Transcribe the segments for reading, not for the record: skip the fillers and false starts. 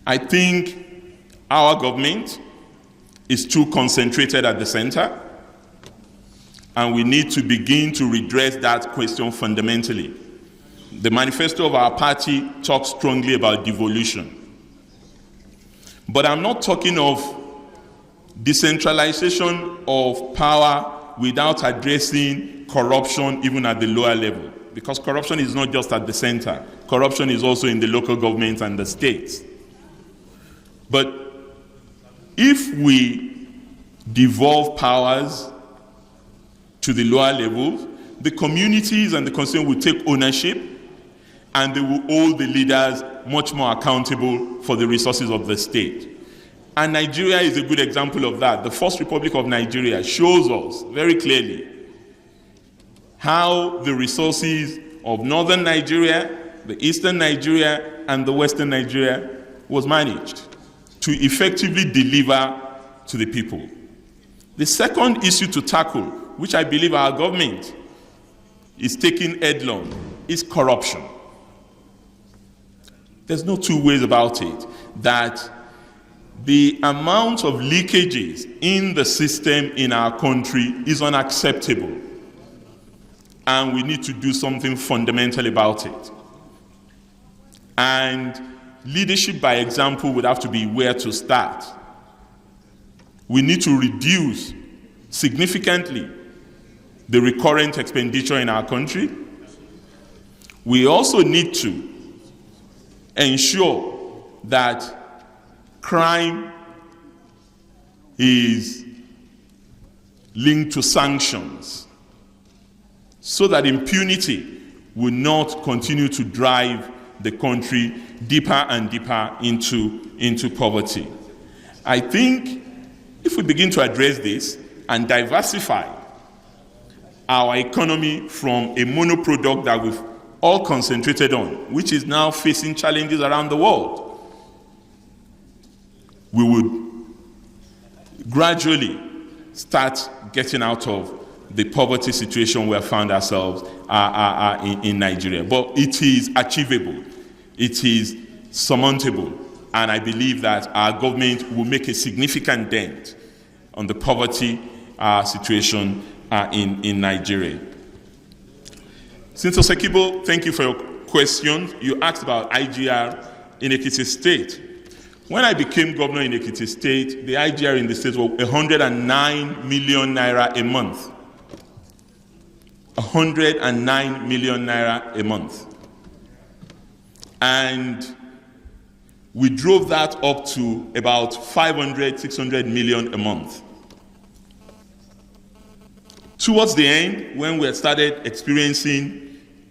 I think our government is too concentrated at the center, and we need to begin to redress that question fundamentally. The manifesto of our party talks strongly about devolution. But I'm not talking of decentralization of power without addressing corruption even at the lower level. Because corruption is not just at the center. Corruption is also in the local governments and the states. But if we devolve powers to the lower levels, the communities and the constituents will take ownership, and they will hold the leaders much more accountable for the resources of the state. And Nigeria is a good example of that. The First Republic of Nigeria shows us very clearly how the resources of northern Nigeria, the eastern Nigeria, and the western Nigeria was managed to effectively deliver to the people. The second issue to tackle, which I believe our government is taking headlong, is corruption. There's no two ways about it, that the amount of leakages in the system in our country is unacceptable, and we need to do something fundamental about it. And leadership by example would have to be where to start. We need to reduce significantly the recurrent expenditure in our country. We also need to ensure that crime is linked to sanctions so that impunity will not continue to drive the country deeper and deeper into poverty. I think if we begin to address this and diversify our economy from a monoproduct that we've all concentrated on, which is now facing challenges around the world, we would gradually start getting out of the poverty situation we have found ourselves in Nigeria. But it is achievable, it is surmountable, and I believe that our government will make a significant dent on the poverty situation in Nigeria. Senator Sekibo, thank you for your question. You asked about IGR in Ekiti State. When I became governor in Ekiti State, the IGR in the state was 109 million naira a month. 109 million naira a month. And we drove that up to about 500, 600 million a month. Towards the end, when we had started experiencing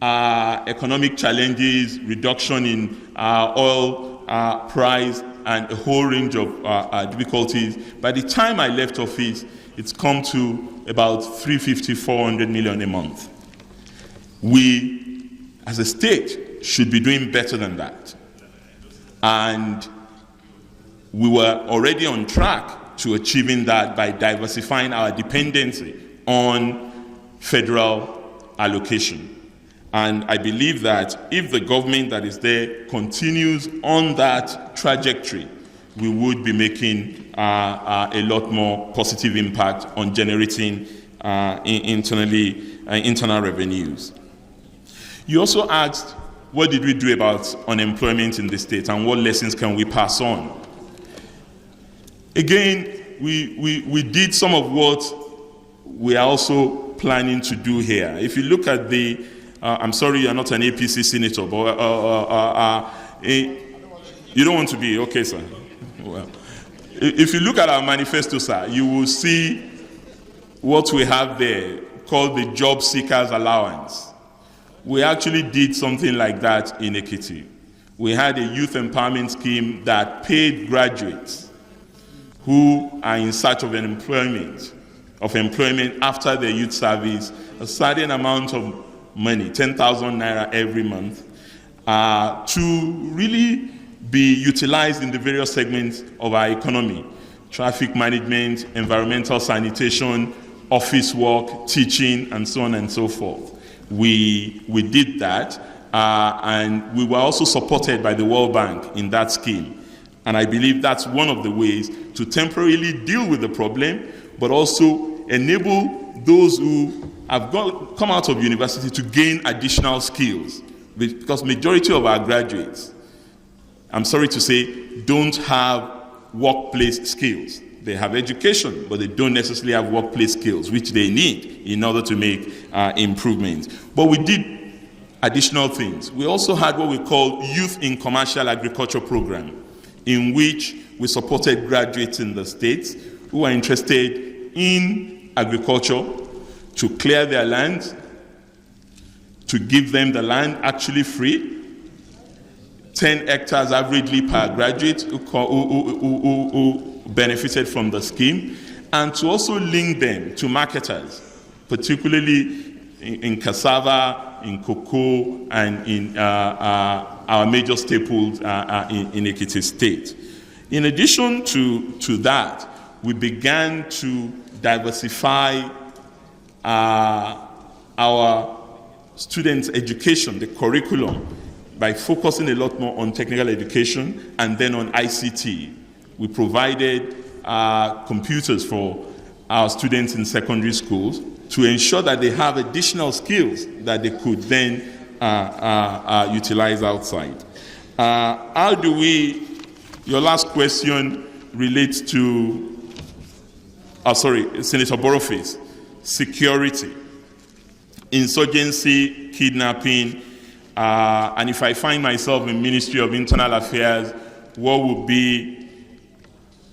economic challenges, reduction in oil price, and a whole range of difficulties, by the time I left office, it's come to about 350, 400 million a month. We, as a state, should be doing better than that. And we were already on track to achieving that by diversifying our dependency on federal allocation. And I believe that if the government that is there continues on that trajectory, we would be making a lot more positive impact on generating internal revenues. You also asked, what did we do about unemployment in the state and what lessons can we pass on? Again, we did some of what we are also planning to do here. If you look at the, I'm sorry you're not an APC senator, but you don't want to be, okay, sir. Well, if you look at our manifesto, sir, you will see what we have there called the Job Seekers Allowance. We actually did something like that in Ekiti. We had a youth empowerment scheme that paid graduates who are in search of employment after their youth service a certain amount of money, 10,000 naira every month, to really be utilized in the various segments of our economy: traffic management, environmental sanitation, office work, teaching, and so on and so forth. We did that, and we were also supported by the World Bank in that scheme. And I believe that's one of the ways to temporarily deal with the problem, but also enable those who have come out of university to gain additional skills. Because majority of our graduates, I'm sorry to say, don't have workplace skills. They have education, but they don't necessarily have workplace skills, which they need in order to make improvements. But we did additional things. We also had what we call Youth in Commercial Agriculture Program, in which we supported graduates in the states who are interested in agriculture to clear their land, to give them the land actually free, 10 hectares averagely per graduate who benefited from the scheme, and to also link them to marketers, particularly in cassava, in cocoa, and in our major staples in Ekiti State. In addition to that, we began to diversify our students' education, the curriculum, by focusing a lot more on technical education and then on ICT. We provided computers for our students in secondary schools to ensure that they have additional skills that they could then utilize outside. How do we, your last question relates to, Senator Boroface, security, insurgency, kidnapping, and if I find myself in Ministry of Internal Affairs, what would be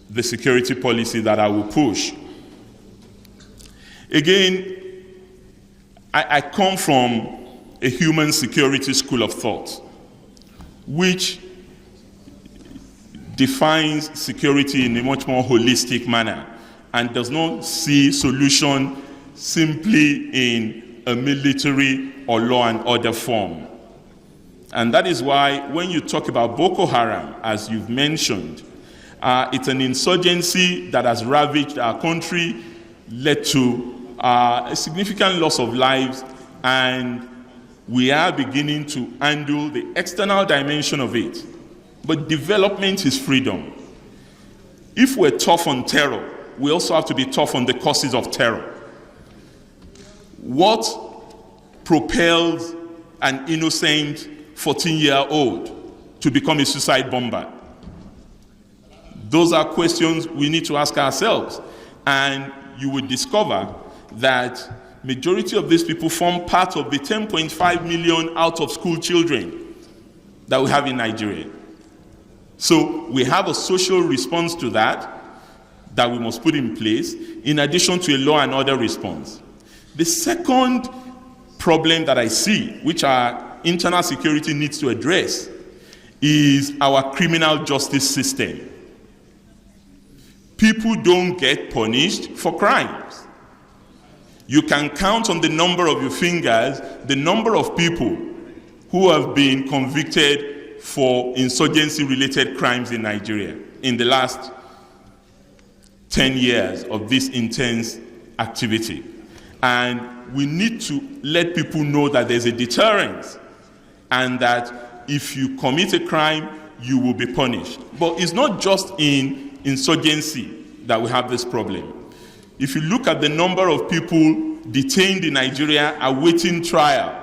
the security policy that I will push? Again, I come from a human security school of thought, which defines security in a much more holistic manner and does not see solution simply in a military or law and order form. And that is why when you talk about Boko Haram, as you've mentioned, it's an insurgency that has ravaged our country, led to a significant loss of lives, and we are beginning to handle the external dimension of it. But development is freedom. If we're tough on terror, we also have to be tough on the causes of terror. What propels an innocent 14-year-old to become a suicide bomber? Those are questions we need to ask ourselves. And you will discover that majority of these people form part of the 10.5 million out-of-school children that we have in Nigeria. So we have a social response to that we must put in place, in addition to a law and order response. The second problem that I see, which our internal security needs to address, is our criminal justice system. People don't get punished for crimes. You can count on the number of your fingers the number of people who have been convicted for insurgency-related crimes in Nigeria in the last 10 years of this intense activity. And we need to let people know that there's a deterrence and that if you commit a crime, you will be punished. But it's not just in insurgency that we have this problem. If you look at the number of people detained in Nigeria awaiting trial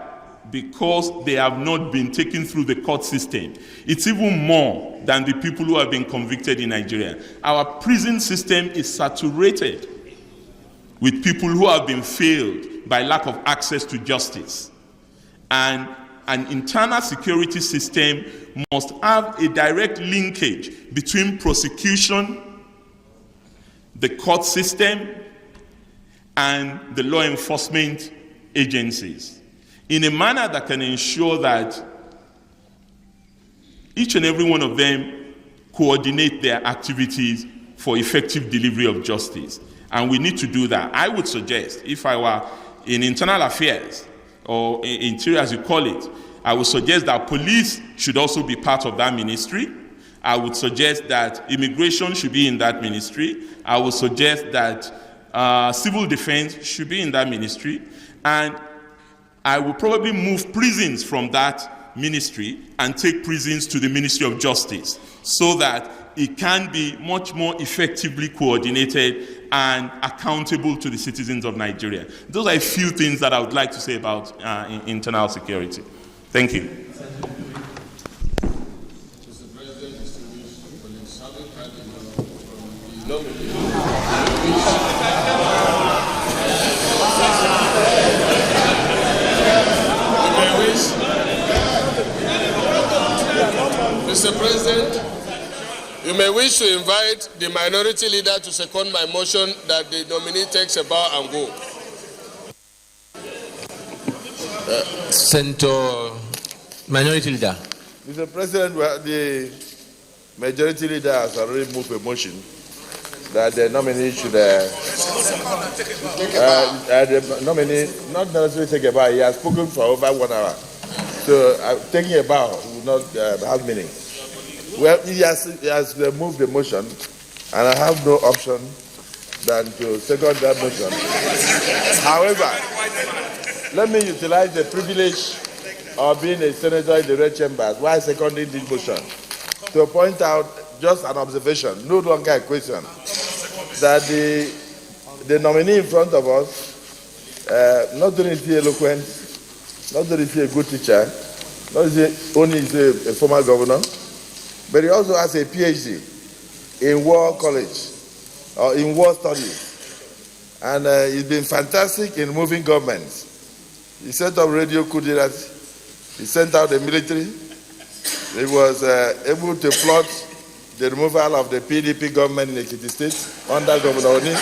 because they have not been taken through the court system, it's even more than the people who have been convicted in Nigeria. Our prison system is saturated with people who have been failed by lack of access to justice. And an internal security system must have a direct linkage between prosecution, the court system, and the law enforcement agencies, in a manner that can ensure that each and every one of them coordinate their activities for effective delivery of justice. And we need to do that. I would suggest, if I were in internal affairs, or interior as you call it, I would suggest that police should also be part of that ministry. I would suggest that immigration should be in that ministry. I would suggest that civil defense should be in that ministry. And I will probably move prisons from that ministry and take prisons to the Ministry of Justice so that it can be much more effectively coordinated and accountable to the citizens of Nigeria. Those are a few things that I would like to say about internal security. Thank you. Mr. President, distinguished colleagues, having had from the nominee, Mr. President, you may wish to invite the minority leader to second my motion that the nominee takes a bow and go. Senator Minority Leader. Mr. President, the majority leader has already moved a motion that the nominee should the nominee not necessarily take a bow. He has spoken for over 1 hour. So taking a bow will not have meaning. Well, he has moved the motion, and I have no option than to second that motion. However, let me utilize the privilege of being a senator in the red chambers while seconding this motion to point out just an observation, no longer a question, that the nominee in front of us, not only is he eloquent, not only is he a good teacher, not only is he a former governor, but he also has a PhD in war college or in war studies, and he's been fantastic in moving governments. He set up Radio Kudirat. He sent out the military. He was able to plot the removal of the PDP government in Ekiti State under Governor Oni.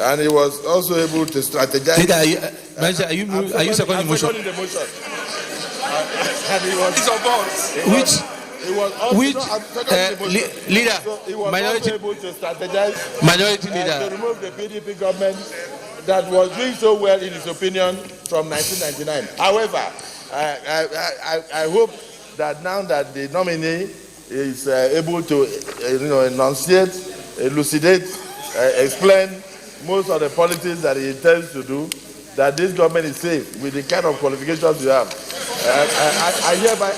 And he was also able to strategize. Are you seconding the motion? The motion. And he was, leader? So he was Minority, also able to strategize. Minority Leader. To remove the PDP government that was doing so well, in his opinion, from 1999. However, I hope that now that the nominee is able to enunciate, elucidate, explain most of the politics that he intends to do, that this government is safe with the kind of qualifications you have. I hereby,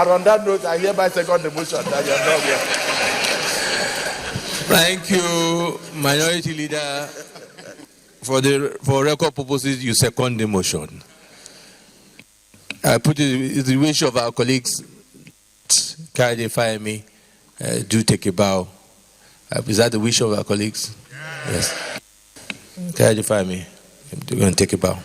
on that note, I hereby second the motion that you have done here. Thank you, Minority Leader. For record purposes, you second the motion. I put it the wish of our colleagues, Kayode Fayemi, do take a bow. Is that the wish of our colleagues? Yes. Kayode Fayemi, they're going to take a bow.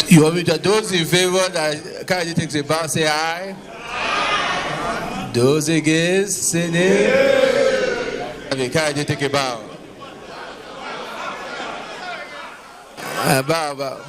You want me to, those in favor that Kayode takes a bow, say aye. Those against, say nay. Okay, Kayode take a bow. Bow.